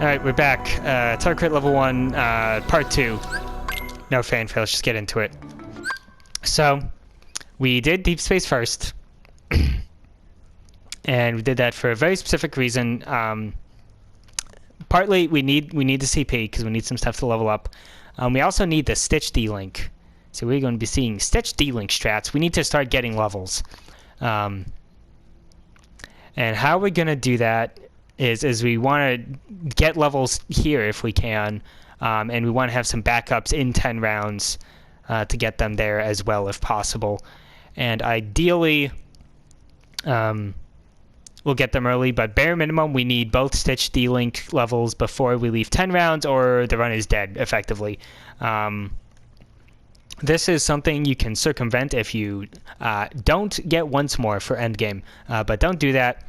Alright, we're back. Terra Crit level 1, part 2. No fanfare, let's just get into it. So, we did Deep Space first. And we did that for a very specific reason. Partly, we need the CP, because we need some stuff to level up. We also need the Stitch D-Link. So we're going to be seeing Stitch D-Link strats. We need to start getting levels. And how we're going to do that is we want to get levels here if we can, and we want to have some backups in 10 rounds to get them there as well if possible. And ideally, we'll get them early, but bare minimum, we need both Stitch D-Link levels before we leave 10 rounds, or the run is dead, effectively. This is something you can circumvent if you don't get once more for endgame, but don't do that.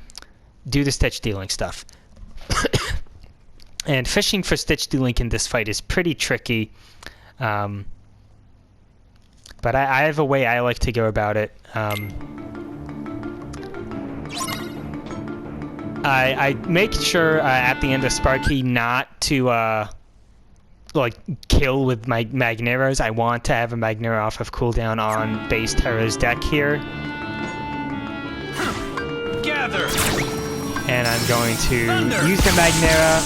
Do the Stitch D-Link stuff. And fishing for Stitch D-Link in this fight is pretty tricky. But I have a way I like to go about it. I make sure at the end of Sparky not to like kill with my Magneros. I want to have a Magnero off of cooldown on base Terra's deck here. Gather. And I'm going to use the Magnera.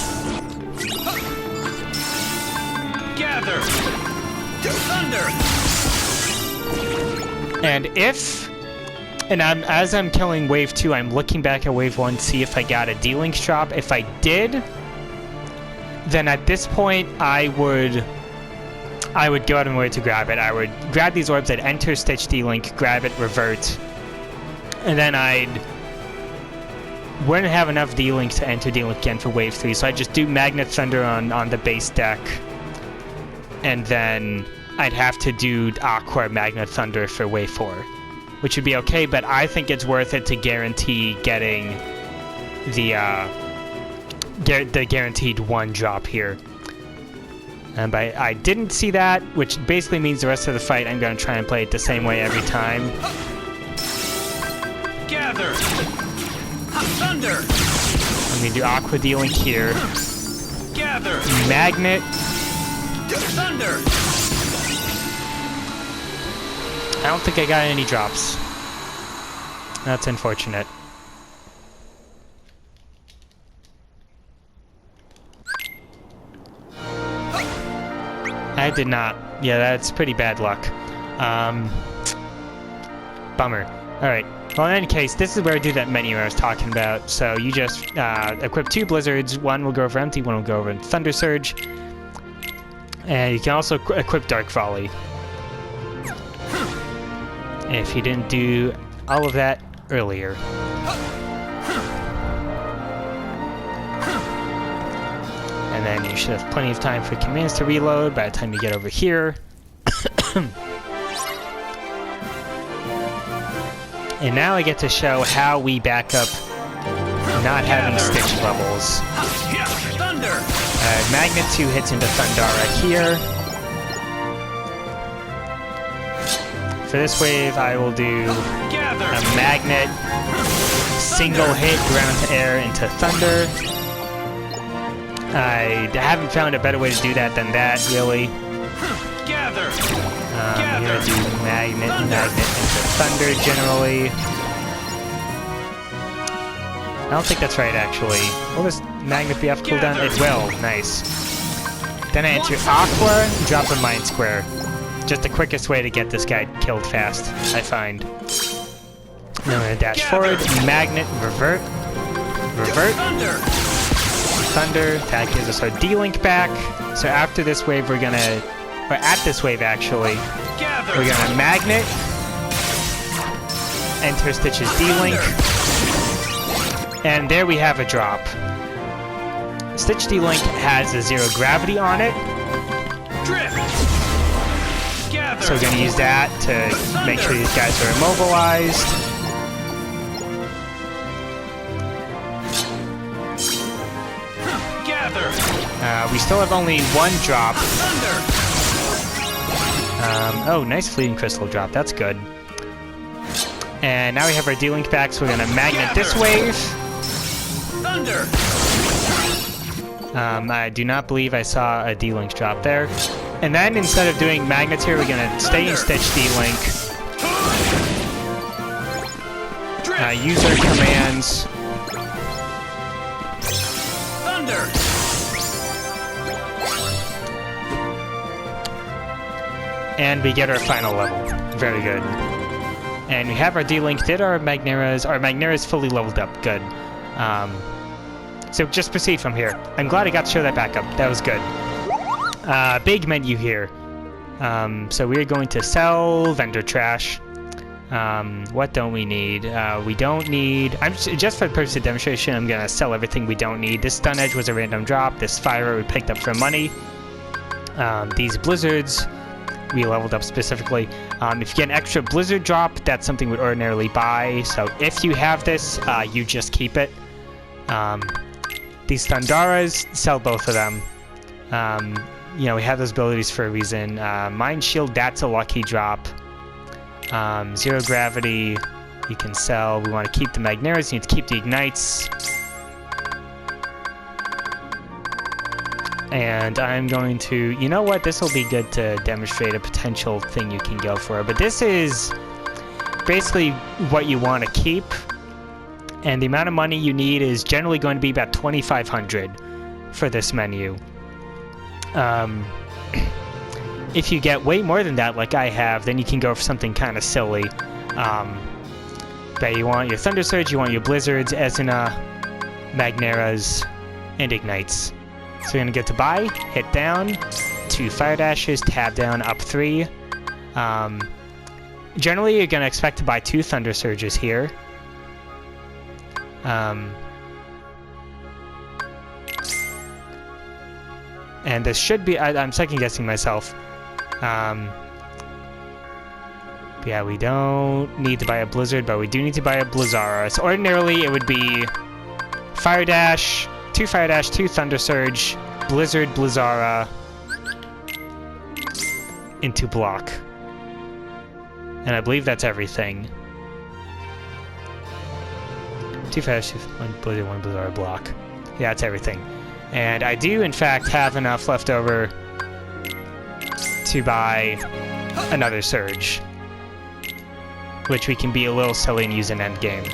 Gather. Thunder. And as I'm killing wave 2, I'm looking back at wave 1 to see if I got a D-Link drop. If I did, then at this point I would go out of my way to grab it. I would grab these orbs, I'd enter Stitch D-Link, grab it, revert, and then wouldn't have enough D-Link to enter D-Link again for wave 3, so I'd just do Magnet Thunder on the base deck, and then I'd have to do Aqua Magnet Thunder for wave 4, which would be okay, but I think it's worth it to guarantee getting the guaranteed 1 drop here. And I didn't see that, which basically means the rest of the fight I'm going to try and play it the same way every time. Gather. Thunder. I'm going to do Aqua D-Link here. Gather. Magnet. Thunder. I don't think I got any drops. That's unfortunate. I did not. Yeah, that's pretty bad luck. Bummer. Alright. Well, in any case, this is where I do that menu I was talking about. So you just equip 2 Blizzards. One will go over Empty, one will go over Thunder Surge. And you can also equip Dark Volley. If you didn't do all of that earlier. And then you should have plenty of time for commands to reload by the time you get over here. And now I get to show how we back up not having Stitch levels. Magnet 2 hits into Thundara here. For this wave, I will do a Magnet, single hit, ground to air into Thunder. I haven't found a better way to do that than that, really. I'm going to do Magnet into Thunder, generally. I don't think that's right, actually. Will this Magnet be off cooldown? It will. Nice. Then I enter Aqua, drop a Mind Square. Just the quickest way to get this guy killed fast, I find. Then I'm going to dash forward, Magnet, revert. Thunder, that gives us our D-Link back. So after this wave, we're gonna, or at this wave actually, we're gonna Magnet, enter Stitch's D-Link, and there we have a drop. Stitch D-Link has a 0 gravity on it, so we're gonna use that to make sure these guys are immobilized. We still have only 1 drop. Oh, nice Fleeting Crystal drop. That's good. And now we have our D-Link back, so we're going to Magnet this wave. Thunder. I do not believe I saw a D-Link drop there. And then instead of doing Magnets here, we're going to stay in Stitch D-Link. Use our commands. Thunder. And we get our final level. Very good. And we have our D-Link, did our Magneras. Our Magnera's fully leveled up. Good. So just proceed from here. I'm glad I got to show that back up. That was good. Big menu here. So we're going to sell vendor trash. What don't we need? We don't need... just for the purpose of demonstration, I'm going to sell everything we don't need. This stun edge was a random drop. This fire we picked up for money. These blizzards we leveled up specifically. If you get an extra blizzard drop, that's something we'd ordinarily buy. So if you have this, you just keep it. These Thundaras, sell both of them. You know, we have those abilities for a reason. Mind Shield, that's a lucky drop. Zero Gravity, you can sell. We want to keep the Magneras, you need to keep the Ignites. And I'm going to... You know what? This will be good to demonstrate a potential thing you can go for. But this is basically what you want to keep. And the amount of money you need is generally going to be about 2,500 for this menu. If you get way more than that, like I have, then you can go for something kind of silly. But you want your Thunder Surge, you want your Blizzards, Ezina, Magneras, and Ignites. So we're going to get to buy, hit down, 2 Fire Dashes, tab down, up 3. Generally, you're going to expect to buy 2 Thunder Surges here. And this should be... I'm second-guessing myself. Yeah, we don't need to buy a Blizzard, but we do need to buy a Blizzara. So ordinarily, it would be Fire Dash... 2 Fire Dash, 2 Thunder Surge, Blizzard, Blizzara, into block. And I believe that's everything. 2 Fire Dash, 1 Blizzard, 1 Blizzara block. Yeah, that's everything. And I do, in fact, have enough left over to buy another Surge, which we can be a little silly and use in endgame.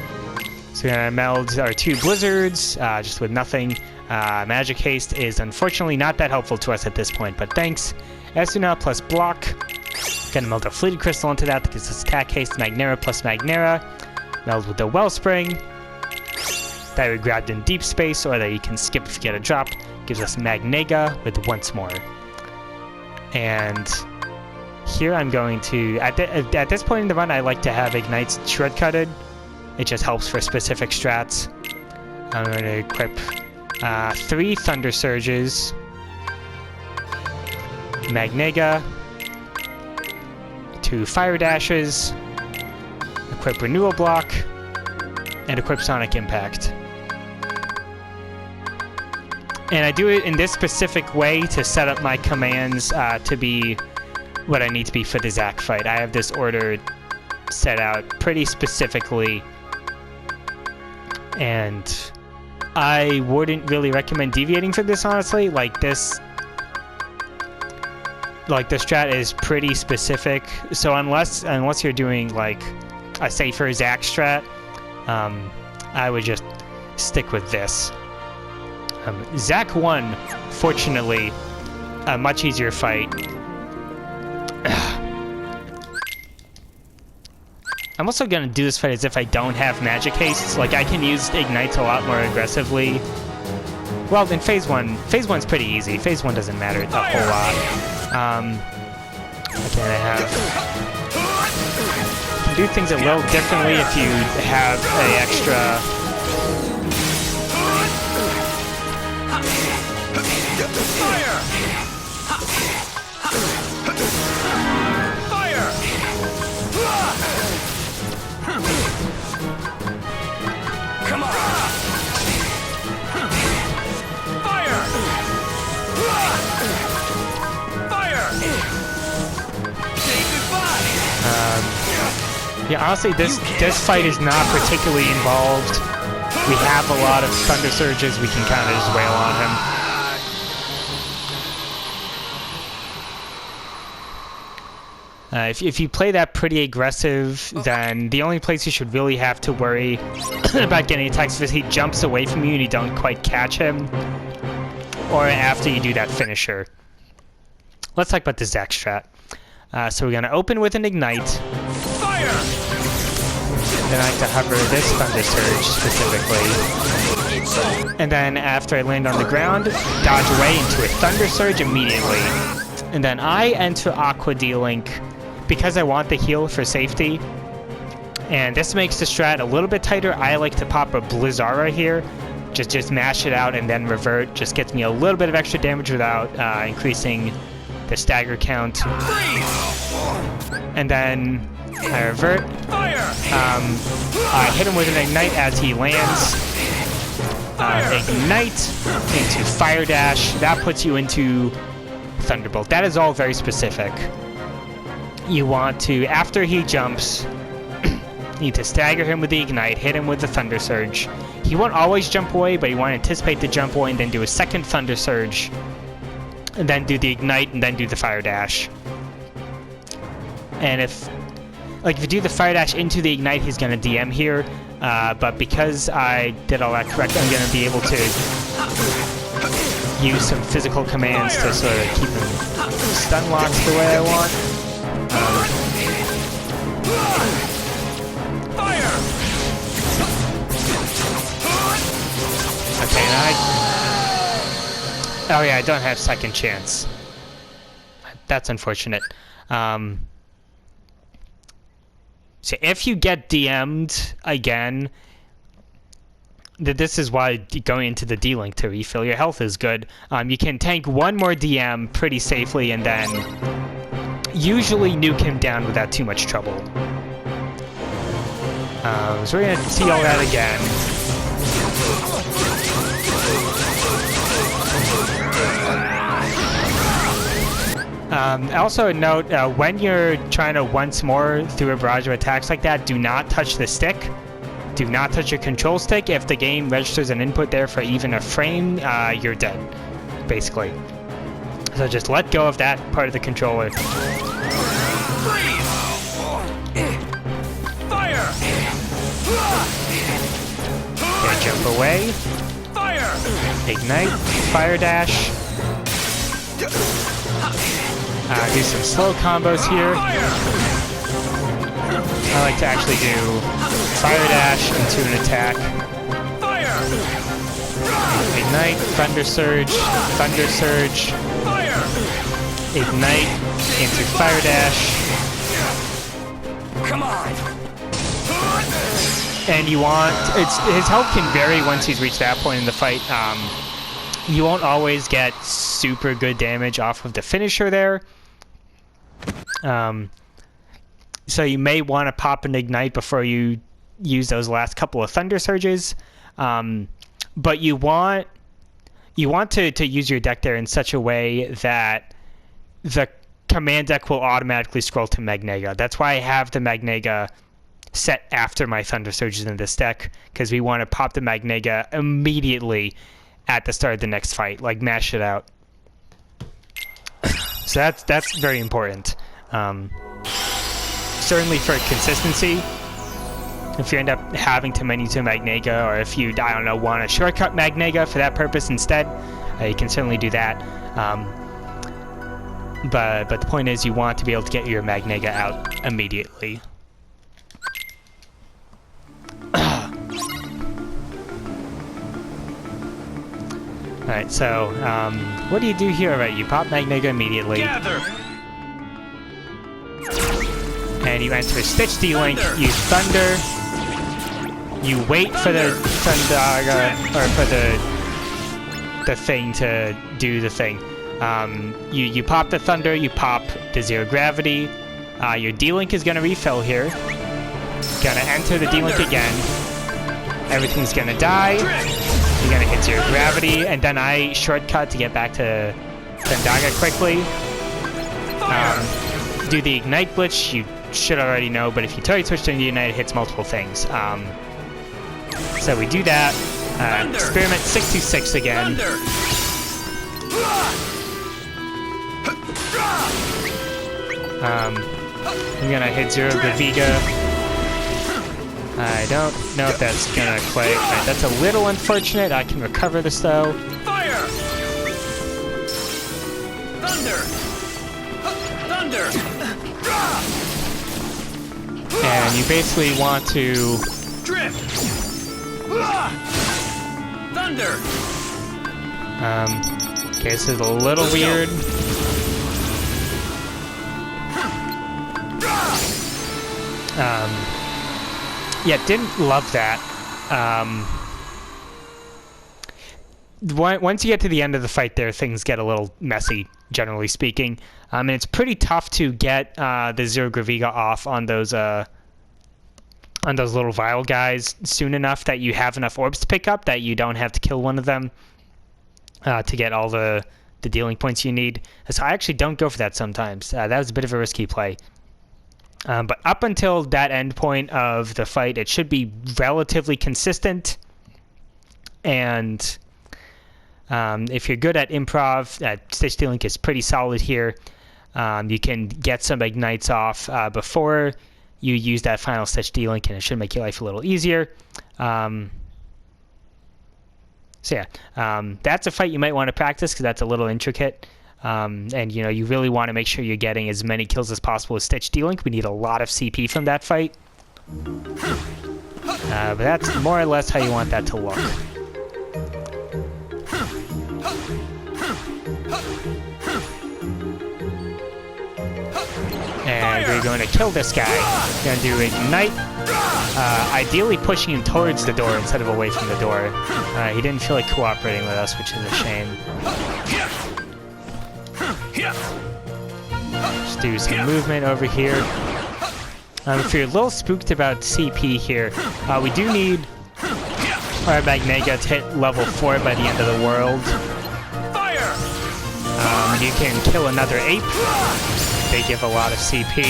So we're going to meld our 2 Blizzards, just with nothing. Magic Haste is unfortunately not that helpful to us at this point, but thanks. Esuna plus Block. Going to meld a Fleeted Crystal into that gives us Attack Haste, Magnera plus Magnera. Meld with the Wellspring. That we grabbed in Deep Space, or that you can skip if you get a drop. Gives us Magnega with Once More. And here I'm going to... At this point in the run, I like to have Ignites shortcutted. It just helps for specific strats. I'm going to equip 3 Thunder Surges, Magnega, 2 Fire Dashes, equip Renewal Block, and equip Sonic Impact. And I do it in this specific way to set up my commands to be what I need to be for the Zack fight. I have this order set out pretty specifically, and I wouldn't really recommend deviating from this, honestly. Like the strat is pretty specific, so unless you're doing like a safer Zack strat, I would just stick with this. Zack 1, fortunately, a much easier fight. I'm also going to do this fight as if I don't have Magic Haste. Like, I can use Ignites a lot more aggressively. Well, in Phase 1, Phase 1's pretty easy. Phase 1 doesn't matter a whole lot. Again, I can do things a little differently if you have an extra... Fire! Fire! Come on! Fire! Fire! Say goodbye! Yeah, honestly, this fight is not particularly involved. We have a lot of Thunder Surges. We can kind of just wail on him. If you play that pretty aggressive, then the only place you should really have to worry about getting attacks is if he jumps away from you and you don't quite catch him, or after you do that finisher. Let's talk about the Zac strat. So we're going to open with an Ignite. Fire! Then I have to hover this Thunder Surge specifically. And then after I land on the ground, dodge away into a Thunder Surge immediately. And then I enter Aqua D-Link because I want the heal for safety. And this makes the strat a little bit tighter. I like to pop a Blizzara here. Just mash it out and then revert. Just gets me a little bit of extra damage without increasing the stagger count. And then I revert. I hit him with an Ignite as he lands. Ignite into Fire Dash. That puts you into Thunderbolt. That is all very specific. You want to, after he jumps, you need to stagger him with the Ignite, hit him with the Thunder Surge. He won't always jump away, but you want to anticipate the jump away and then do a second Thunder Surge, and then do the Ignite, and then do the Fire Dash. And if you do the Fire Dash into the Ignite, he's going to DM here, but because I did all that correct, I'm going to be able to use some physical commands to sort of keep him stun locked the way I want. Okay, oh yeah, I don't have second chance. That's unfortunate. So if you get DM'd again, this is why going into the D-Link to refill your health is good. You can tank one more DM pretty safely and then usually nuke him down without too much trouble. So we're going to see all that again. Also a note, when you're trying to once more through a barrage of attacks like that, do not touch the stick. Do not touch your control stick. If the game registers an input there for even a frame, you're dead, basically. So just let go of that part of the controller. Fire! Okay, jump away. Fire! Ignite. Fire dash. Do some slow combos here. I like to actually do Fire Dash into an attack. Ignite, Thunder Surge, Thunder Surge. Ignite into Fire Dash. Come on! And you want, his health can vary once he's reached that point in the fight. You won't always get super good damage off of the finisher there. So you may want to pop an Ignite before you use those last couple of Thunder Surges. But you want to use your deck there in such a way that the command deck will automatically scroll to Magnega. That's why I have the Magnega set after my Thunder Surges in this deck, because we want to pop the Magnega immediately at the start of the next fight, like mash it out. So that's very important. Certainly for consistency, if you end up having to menu to Magnega, or if you, I don't know, want to shortcut Magnega for that purpose instead, you can certainly do that. But the point is, you want to be able to get your Magnega out immediately. Alright, so, what do you do here? Right, you pop Magnega immediately. Gather. And you enter Stitch D-Link, you Thunder, you wait for the Thundaga, or for the thing to do the thing. You pop the Thunder, you pop the Zero Gravity, your D-Link is going to refill here. Gonna enter the D-Link again. Everything's gonna die. You're gonna hit Zero Gravity, and then I shortcut to get back to Thundaga quickly. Do the Ignite Glitch, you should already know, but if you totally switch to the Ignite, it hits multiple things. So we do that. Experiment 626 again. I'm gonna hit Zero Graviga. I don't know if that's gonna quite. Right, that's a little unfortunate. I can recover this though. Fire! Thunder! Thunder! And you basically want to. Drift! Thunder! Okay, this is a little weird. Yeah, didn't love that. Once you get to the end of the fight there, things get a little messy, generally speaking. And it's pretty tough to get the Zero Graviga off on those little vial guys soon enough that you have enough orbs to pick up, that you don't have to kill one of them to get all the dealing points you need. So I actually don't go for that sometimes. That was a bit of a risky play. But up until that end point of the fight, it should be relatively consistent. And if you're good at improv, Stitch D-Link is pretty solid here. You can get some ignites off before you use that final Stitch D-Link, and it should make your life a little easier. So yeah, that's a fight you might want to practice because that's a little intricate. And you really want to make sure you're getting as many kills as possible with Stitch D-Link. We need a lot of CP from that fight. But that's more or less how you want that to look. And we're going to kill this guy. We're going to do Ignite. Ideally pushing him towards the door instead of away from the door. He didn't feel like cooperating with us, which is a shame. Just do some movement over here. If you're a little spooked about CP here, we do need our Magnega to hit level 4 by the end of the world. Fire! You can kill another ape. They give a lot of CP.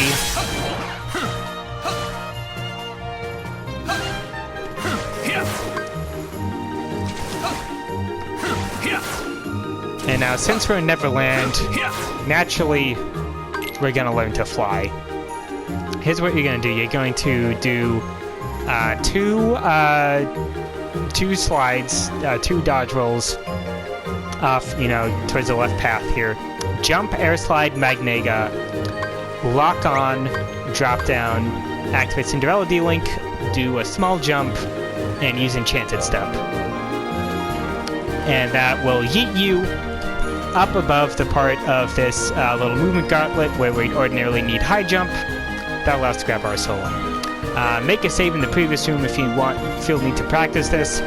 And now, since we're in Neverland, naturally, we're going to learn to fly. Here's what you're going to do. You're going to do two slides, 2 dodge rolls off, towards the left path here. Jump, air slide, Magnega, lock on, drop down, activate Cinderella D-Link, do a small jump, and use Enchanted Step. And that will yeet you up above the part of this little movement gauntlet where we ordinarily need high jump. That allows us to grab our solo. Make a save in the previous room if you feel the need to practice this,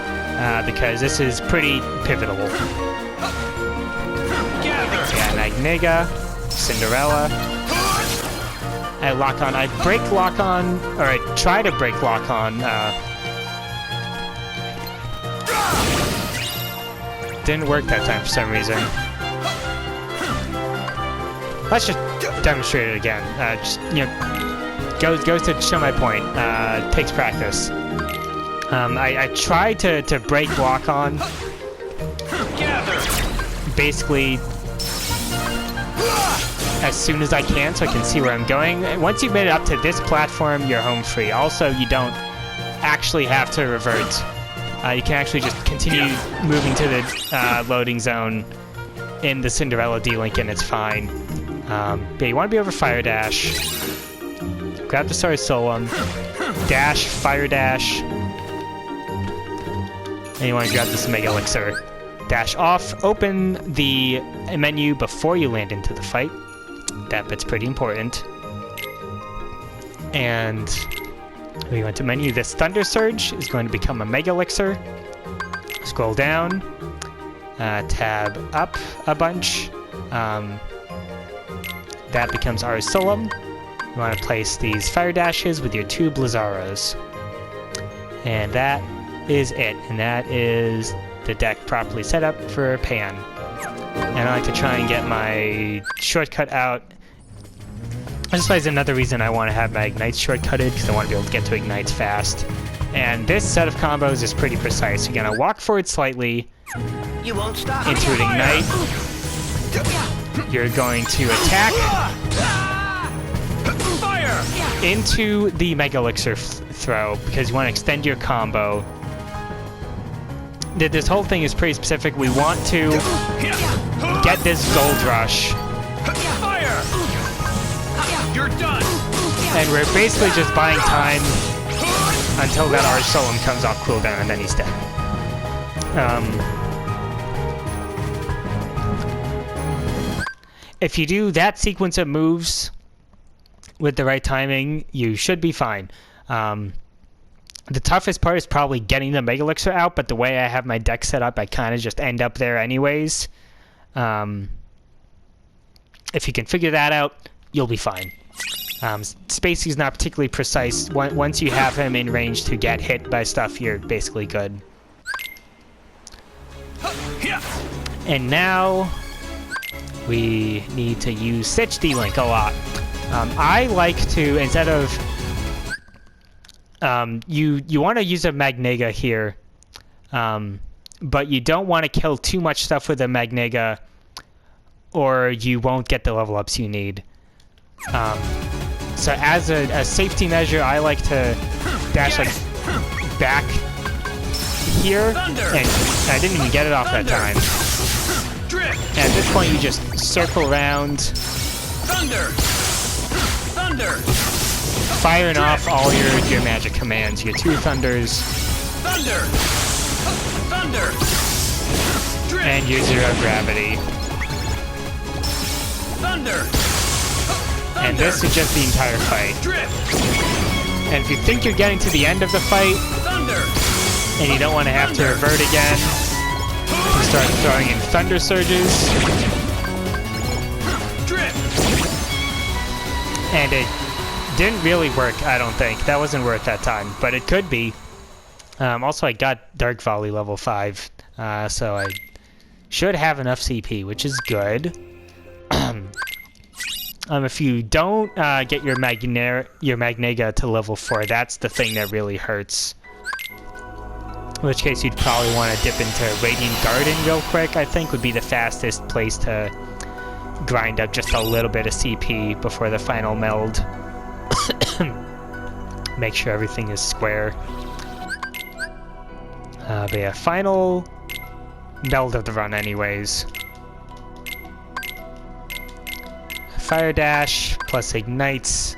because this is pretty pivotal. Yeah, Magnega, Cinderella. I lock on. I break lock on, or I try to break lock on. Didn't work that time for some reason. Let's just demonstrate it again. Goes to show my point. Takes practice. I tried to break lock on. Basically, as soon as I can, so I can see where I'm going. Once you've made it up to this platform, you're home free. Also, you don't actually have to revert. You can actually just continue moving to the loading zone in the Cinderella D-Link, and it's fine. But you want to be over Fire Dash. Grab the Star Solum. Dash, Fire Dash. And you want to grab this Mega Elixir. Dash off. Open the menu before you land into the fight. That bit's pretty important. And we went to menu. This Thunder Surge is going to become a Mega Elixir. Scroll down. Tab up a bunch. That becomes our Solum. You want to place these Fire Dashes with your 2 Blizzaros. And that is it. And that is the deck properly set up for Pan. And I like to try and get my shortcut out. This is another reason I want to have my Ignites shortcutted, because I want to be able to get to Ignites fast. And this set of combos is pretty precise. You're going to walk forward slightly into an Ignite. You're going to attack. Fire! into the Mega Elixir throw because you want to extend your combo. This whole thing is pretty specific. We want to get this Gold Rush. Fire! You're done! And we're basically just buying time until that Arch Solemn comes off cooldown and then he's dead. If you do that sequence of moves with the right timing, you should be fine. The toughest part is probably getting the Mega Elixir out, but the way I have my deck set up, I kind of just end up there anyways. If you can figure that out, you'll be fine. Spacey's not particularly precise. Once you have him in range to get hit by stuff, you're basically good. And now we need to use Stitch D-Link a lot. I like to, instead of... you want to use a Magnega here, but you don't want to kill too much stuff with a Magnega, or you won't get the level ups you need. So as a safety measure, I like to dash like back here, and I didn't even get it off that time. And at this point, you just circle around, firing off all your magic commands, your 2 thunders, and your 0 gravity. And this is just the entire fight. And if you think you're getting to the end of the fight, and you don't want to have to revert again, you start throwing in Thunder Surges. And it didn't really work, I don't think. That wasn't worth that time, but it could be. Also, I got Dark Volley level 5, so I should have enough CP, which is good. If you don't get your Magnega to level 4, that's the thing that really hurts. In which case, you'd probably want to dip into Radiant Garden real quick, I think, would be the fastest place to grind up just a little bit of CP before the final meld. Make sure everything is square. But yeah, final meld of the run anyways. Fire Dash, plus Ignites,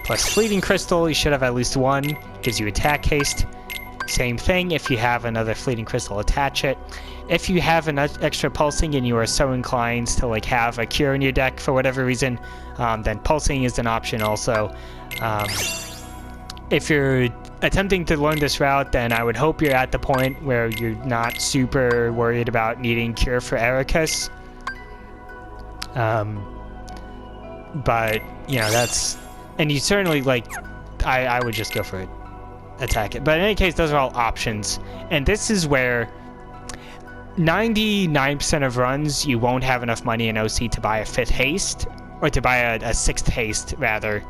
plus Fleeting Crystal. You should have at least 1. Gives you attack haste. Same thing, if you have another Fleeting Crystal, attach it. If you have an extra Pulsing and you are so inclined to like have a Cure in your deck for whatever reason, then Pulsing is an option also. If you're attempting to learn this route, then I would hope you're at the point where you're not super worried about needing Cure for Ericus. But, you know, that's... And you certainly, like... I would just go for it. Attack it. But in any case, those are all options. And this is where 99% of runs, you won't have enough money in OC to buy a 5th haste. Or to buy a 6th haste, rather.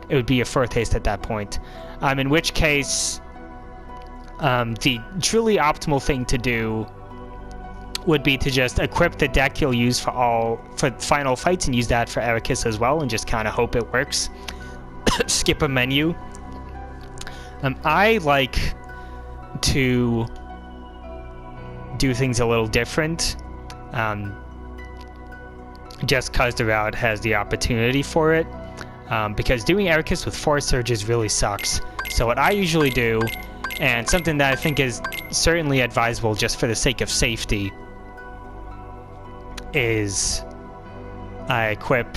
It would be a 4th haste at that point. In which case, the truly optimal thing to do would be to just equip the deck you'll use for final fights and use that for Ericus as well and just kind of hope it works. Skip a menu. I like to do things a little different, just because the route has the opportunity for it, because doing Ericus with 4 surges really sucks. So what I usually do, and something that I think is certainly advisable just for the sake of safety, is I equip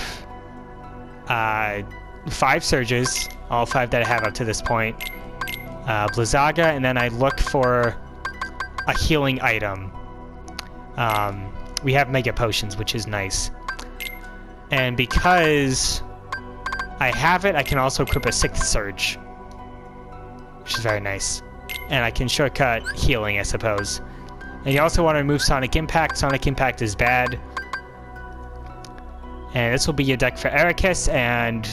5 surges, all 5 that I have up to this point, Blizzaga, and then I look for a healing item. We have Mega Potions, which is nice. And because I have it, I can also equip a 6th Surge, which is very nice. And I can shortcut healing, I suppose. And you also want to remove Sonic Impact. Sonic Impact is bad. And this will be your deck for Ericus, and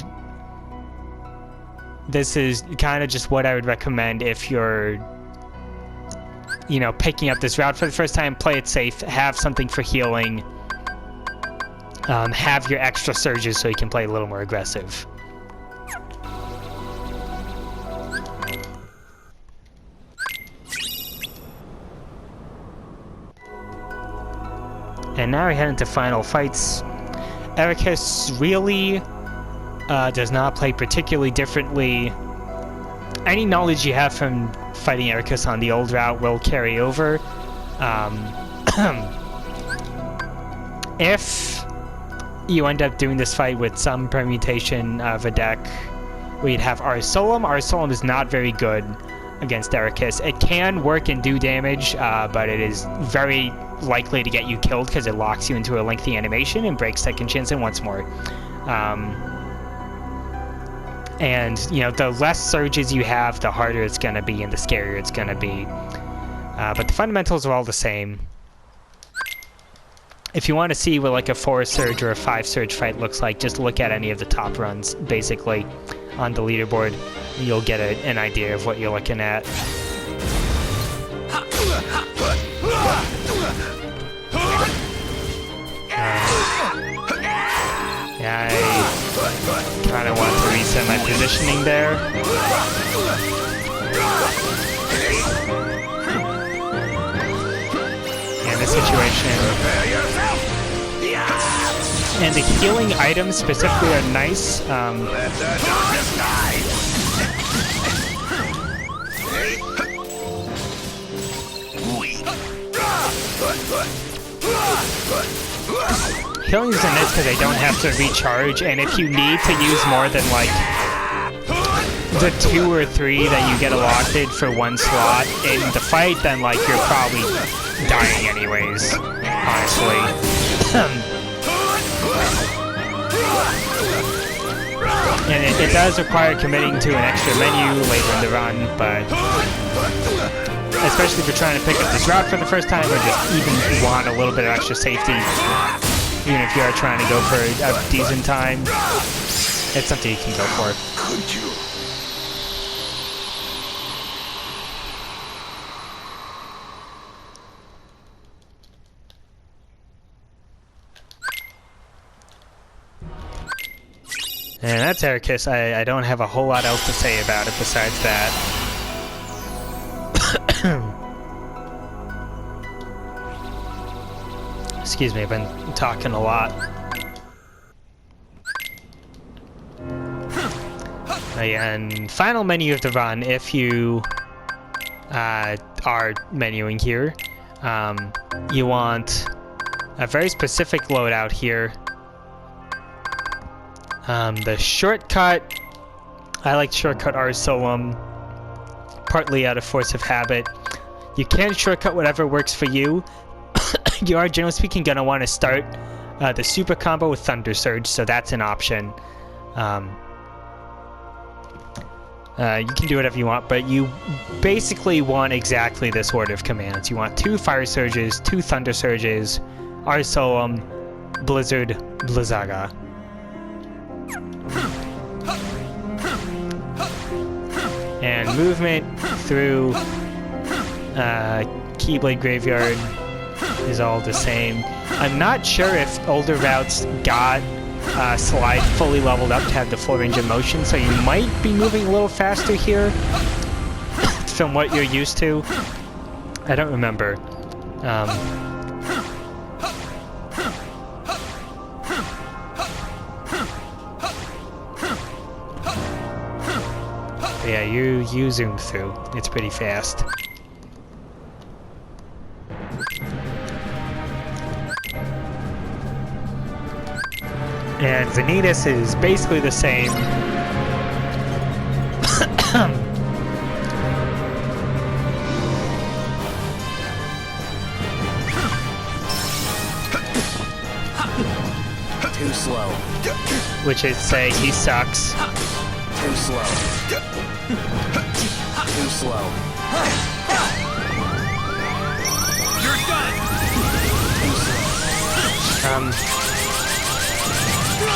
this is kind of just what I would recommend if you're, you know, picking up this route for the first time. Play it safe, have something for healing, have your extra surges so you can play a little more aggressive. And now we head into final fights. Ericus really does not play particularly differently. Any knowledge you have from fighting Ericus on the old route will carry over. If you end up doing this fight with some permutation of a deck where you'd have Arsolum. Arsolum is not very good against Ericus. It can work and do damage, but it is very likely to get you killed because it locks you into a lengthy animation and breaks second chance and once more. And, you know, the less surges you have, the harder it's going to be and the scarier it's going to be. But the fundamentals are all the same. If you want to see what like a 4-surge or a 5-surge fight looks like, just look at any of the top runs, basically, on the leaderboard. You'll get an idea of what you're looking at. Yeah, I kind of want to reset my positioning there. And this situation... And the healing items specifically are nice. Healing is nice because they don't have to recharge, and if you need to use more than like the 2 or 3 that you get allotted for one slot in the fight, then like you're probably dying anyways, honestly. And it does require committing to an extra menu later in the run, but especially if you're trying to pick up this route for the first time or just even want a little bit of extra safety, even if you are trying to go for a decent time, it's something you can go for. Could you? And that's Ericus. I don't have a whole lot else to say about it besides that. Excuse me, I've been talking a lot. And final menu of the run, if you are menuing here, you want a very specific loadout here. The shortcut, I like shortcut Arsolum, partly out of force of habit. You can shortcut whatever works for you. You are, generally speaking, going to want to start the super combo with Thunder Surge, so that's an option. You can do whatever you want, but you basically want exactly this order of commands. You want 2 Fire Surges, 2 Thunder Surges, Arsolum, Blizzard, Blizzaga. And movement through Keyblade Graveyard is all the same. I'm not sure if older routes got Slide fully leveled up to have the full range of motion, so you might be moving a little faster here from what you're used to. I don't remember. Yeah, you zoom through. It's pretty fast. And Vanitas is basically the same. Too slow. Which is say he sucks. Too slow. Too slow. You're done.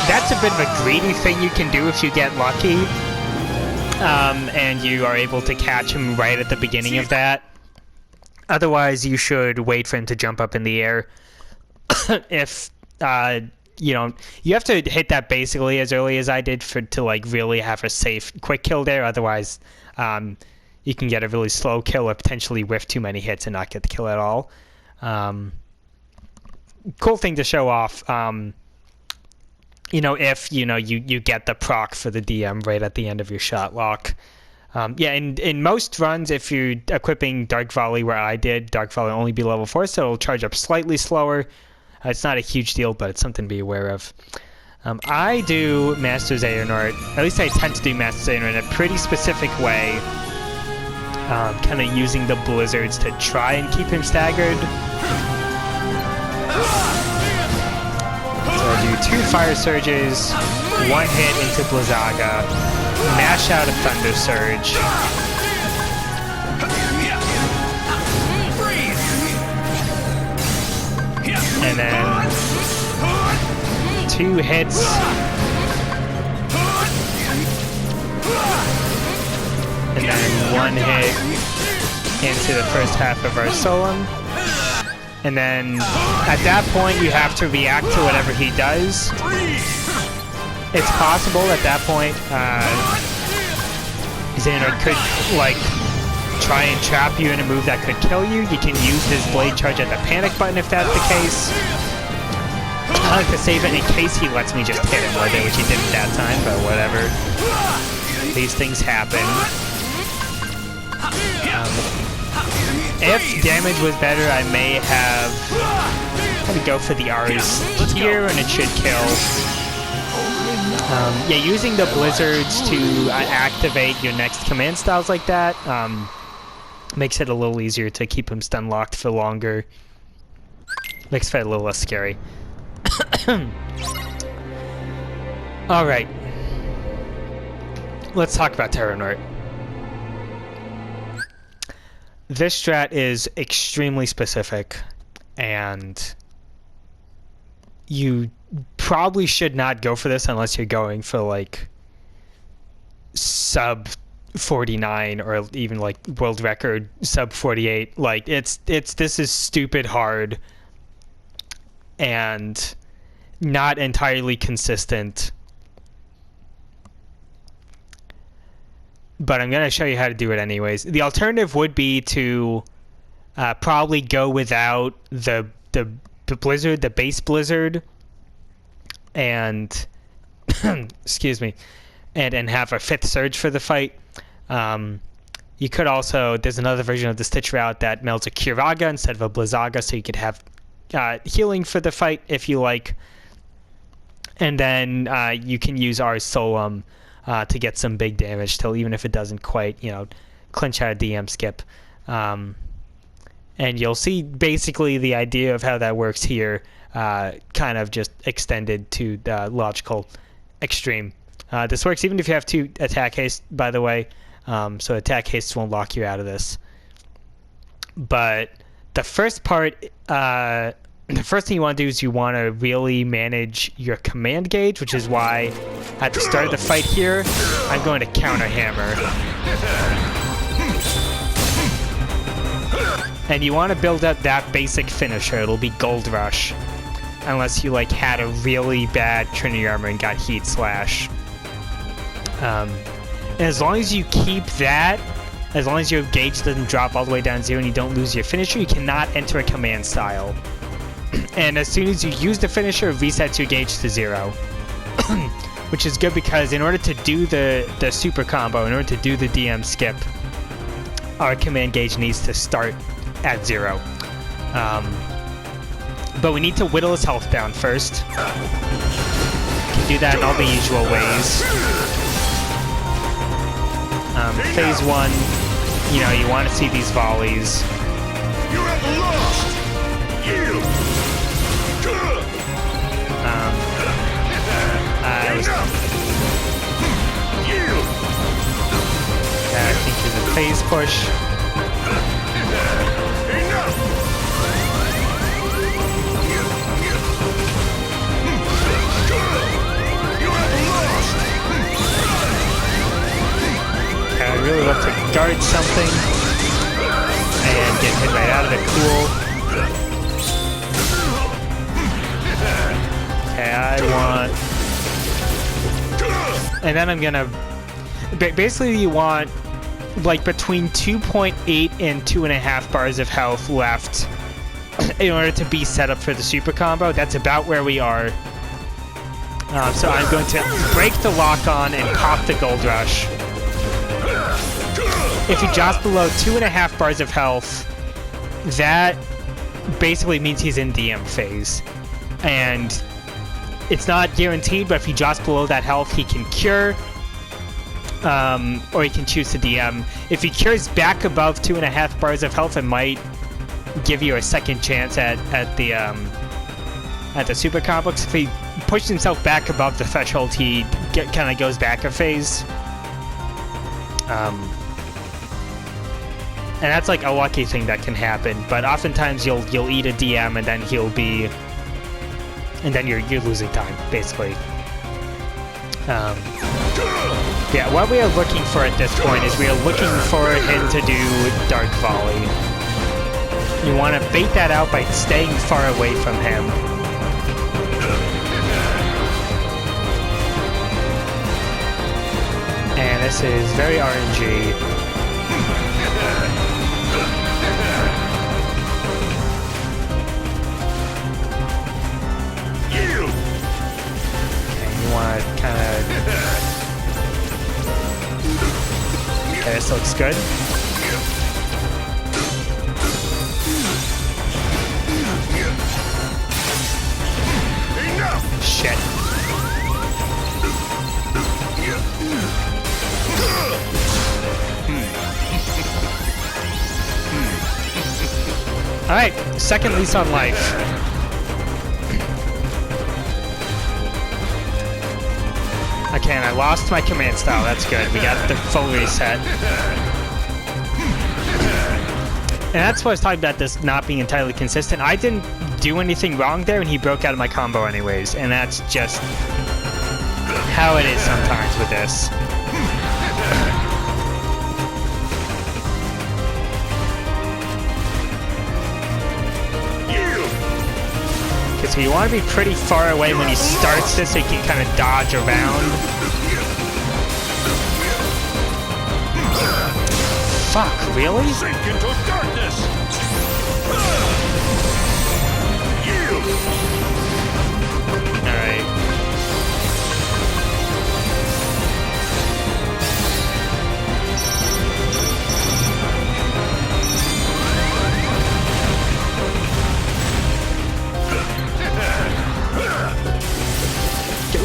That's a bit of a greedy thing you can do if you get lucky. And you are able to catch him right at the beginning of that. Otherwise, you should wait for him to jump up in the air. If you don't, you have to hit that basically as early as I did to like really have a safe quick kill there. Otherwise, you can get a really slow kill or potentially whiff too many hits and not get the kill at all. cool thing to show off. You know, if you get the proc for the DM right at the end of your shot lock. Yeah, in most runs, if you're equipping Dark Volley where I did, Dark Volley will only be level 4, so it'll charge up slightly slower. It's not a huge deal, but it's something to be aware of. I do Master Xehanort, at least I tend to do Master Xehanort in a pretty specific way. Kind of using the blizzards to try and keep him staggered. So I do 2 Fire Surges, 1 hit into Blizzaga, mash out a Thunder Surge. And then 2 hits. And then 1 hit into the first half of our Solemn. And then at that point you have to react to whatever he does. It's possible at that point Xehanort could like try and trap you in a move that could kill you. You can use his blade charge at the panic button if that's the case. I like to save it in case he lets me just hit him with it, which he didn't that time, but whatever. These things happen. If damage was better, I may have had to go for the R's here, and it should kill. Yeah, using the blizzards to activate your next command styles like that makes it a little easier to keep him stun locked for longer. Makes it a little less scary. Alright. Let's talk about Terranort. This strat is extremely specific, and you probably should not go for this unless you're going for like sub 49 or even like world record sub 48. Like this is stupid hard and not entirely consistent. But I'm going to show you how to do it anyways. The alternative would be to probably go without the blizzard, the base blizzard, and excuse me, and have a 5th surge for the fight. You could also, there's another version of the Stitch route that melts a Curaga instead of a Blizzaga, so you could have healing for the fight if you like. And then you can use our Solemn to get some big damage still, even if it doesn't quite, clinch out a DM skip. And you'll see basically the idea of how that works here, kind of just extended to the logical extreme. This works even if you have 2 attack haste, by the way, so attack haste won't lock you out of this. But the first part, the first thing you want to do is you want to really manage your command gauge, which is why at the start of the fight here, I'm going to counter hammer. And you want to build up that basic finisher. It'll be Gold Rush, unless you like had a really bad Trinity armor and got Heat Slash. And as long as you keep that, as long as your gauge doesn't drop all the way down 0 and you don't lose your finisher, you cannot enter a command style. And as soon as you use the finisher, it resets your gauge to 0. Which is good because in order to do the super combo, in order to do the DM skip, our command gauge needs to start at 0. But we need to whittle his health down first. You can do that in all the usual ways. Phase 1, you want to see these volleys. You have lost! You! I think there's a phase push. I really love to guard something and get hit right out of it. Cool. Okay, I want... And then I'm gonna... Basically, you want like between 2.8 and 2.5 bars of health left in order to be set up for the super combo. That's about where we are. So I'm going to break the lock on and pop the Gold Rush. If he drops below 2.5 bars of health, that basically means he's in DM phase. And it's not guaranteed, but if he drops below that health, he can cure, or he can choose to DM. If he cures back above 2.5 bars of health, it might give you a second chance at the super combo. If he pushes himself back above the threshold, he kind of goes back a phase. And that's like a lucky thing that can happen, but oftentimes you'll eat a DM and then and then you're losing time, basically. Yeah, what we are looking for at this point is we are looking for him to do Dark Volley. You want to bait that out by staying far away from him. And this is very RNG. Want to kind of... Okay, this looks good. Shit. Alright, second lease on life. Okay, and I lost my command style. That's good. We got the full reset. And that's what I was talking about, this not being entirely consistent. I didn't do anything wrong there, and he broke out of my combo anyways. And that's just how it is sometimes with this. So you want to be pretty far away when he starts this so you can kind of dodge around. Fuck, really? Sink into darkness. Alright.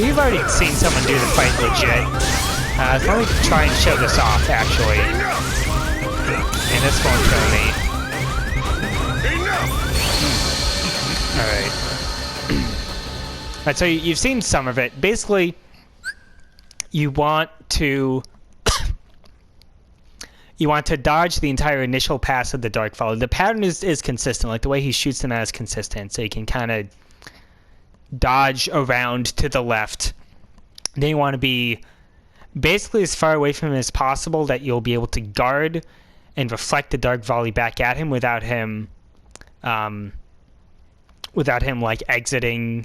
We've already seen someone do the fight legit. Let me try and show this off, actually. And this won't kill me. Alright. Alright, so you've seen some of it. Basically, you want to... you want to dodge the entire initial pass of the Dark Volley. The pattern is consistent, like the way he shoots them is consistent, so you can kind of dodge around to the left. Then you want to be basically as far away from him as possible that you'll be able to guard and reflect the Dark Volley back at him without him like exiting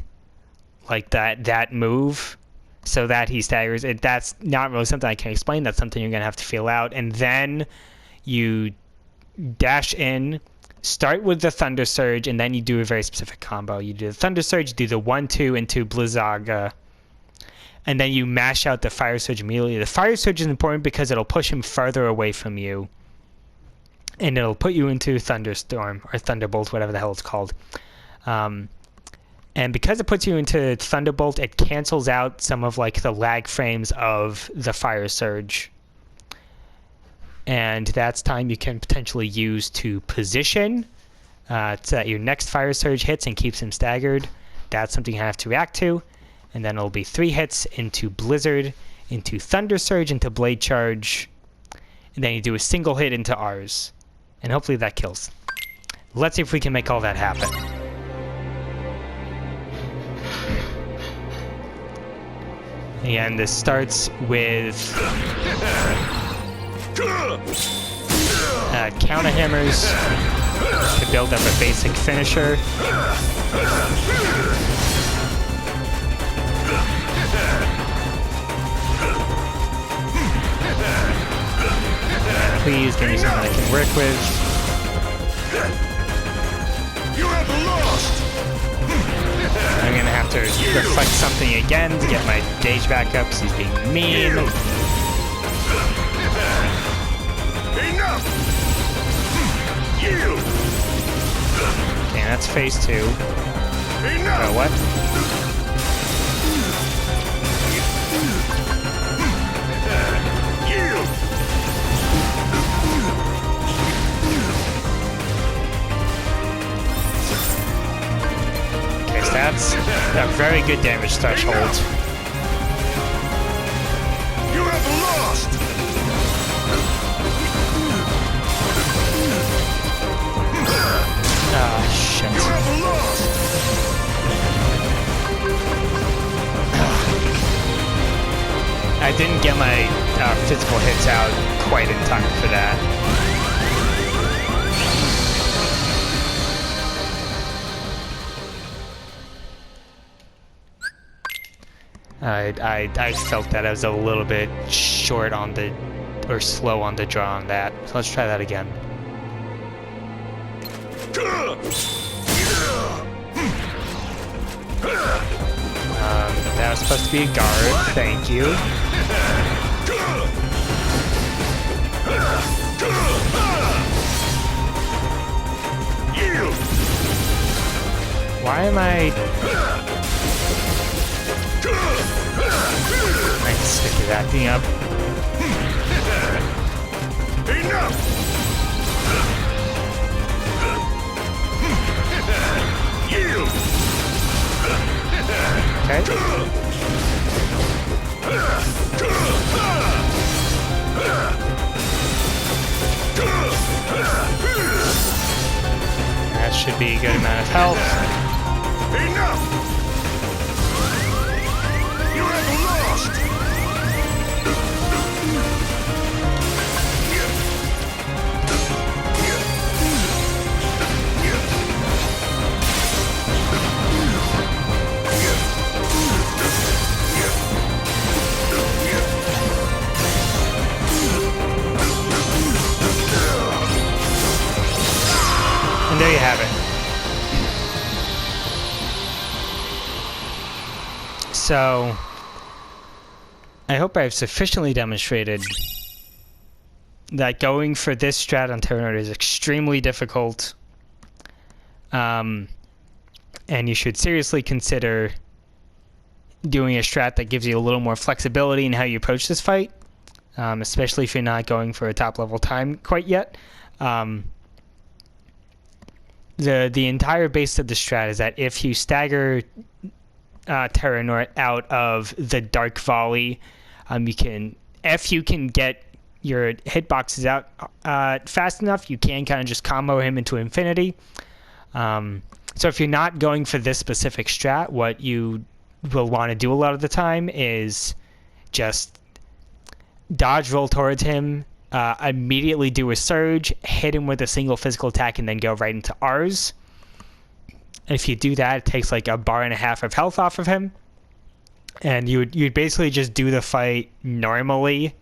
like that move so that he staggers. That's not really something I can explain. That's something you're gonna have to feel out. And then you dash in, start with the Thunder Surge, and then you do a very specific combo. You do the Thunder Surge, do the 1-2 into Blizzaga, and then you mash out the Fire Surge immediately. The Fire Surge is important because it'll push him further away from you, and it'll put you into Thunderstorm, or Thunderbolt, whatever the hell it's called. And because it puts you into Thunderbolt, it cancels out some of like the lag frames of the Fire Surge. And that's time you can potentially use to position so that your next Fire Surge hits and keeps him staggered. That's something you have to react to. And then it'll be 3 hits into Blizzard, into Thunder Surge, into Blade Charge. And then you do a single hit into ours. And hopefully that kills. Let's see if we can make all that happen. And this starts with... counter hammers to build up a basic finisher. Please give me something I can work with. You have at last! I'm gonna have to reflect something again to get my gauge back up because he's being mean. Enough! Yield! Okay, that's phase 2. Enough! Oh, what? Yield! Okay, so that's a very good damage threshold. You have lost! Ah, shit. You have lost! I didn't get my physical hits out quite in time for that. I felt that I was a little bit short on the, or slow on the draw on that. So let's try that again. That was supposed to be a guard. Thank you. Why am I stick is acting up? Enough! Yield! Okay. That should be a good amount of health. Enough! You have lost! And there you have it. So, I hope I've sufficiently demonstrated that going for this strat on Terra Crit is extremely difficult. And you should seriously consider doing a strat that gives you a little more flexibility in how you approach this fight, especially if you're not going for a top level time quite yet. The entire base of the strat is that if you stagger Terra Crit out of the Dark Volley, if you can get your hitboxes out fast enough, you can kind of just combo him into infinity. So if you're not going for this specific strat, what you will want to do a lot of the time is just dodge roll towards him, immediately do a surge, hit him with a single physical attack, and then go right into R's. If you do that, it takes like a bar and a half of health off of him, and you'd basically just do the fight normally,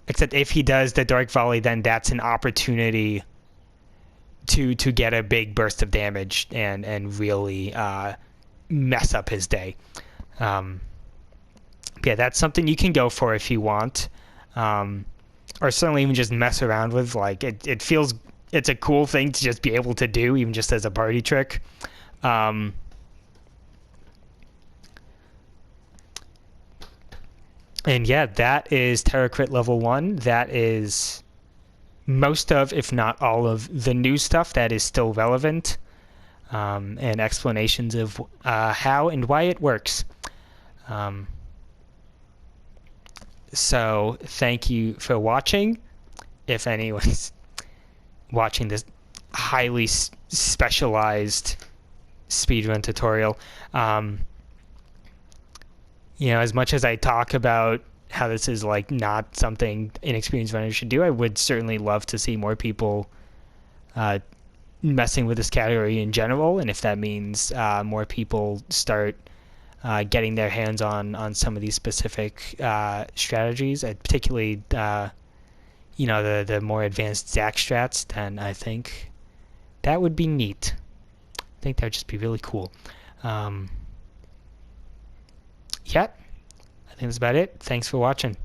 except if he does the Dark Volley, then that's an opportunity to get a big burst of damage and really mess up his day. Yeah, that's something you can go for if you want. Or certainly even just mess around with. Like, it feels, it's a cool thing to just be able to do, even just as a party trick. And yeah, that is Terra Crit level 1. That is most of, if not all of, the new stuff that is still relevant, and explanations of how and why it works. So thank you for watching. If anyone's watching this highly specialized speedrun tutorial, you know, as much as I talk about how this is like not something inexperienced runners should do, I would certainly love to see more people messing with this category in general, and if that means more people start getting their hands on some of these specific strategies, particularly you know, the more advanced Zac strats, then I think that would be neat. think that would just be really cool. Yep. I think that's about it. Thanks for watching.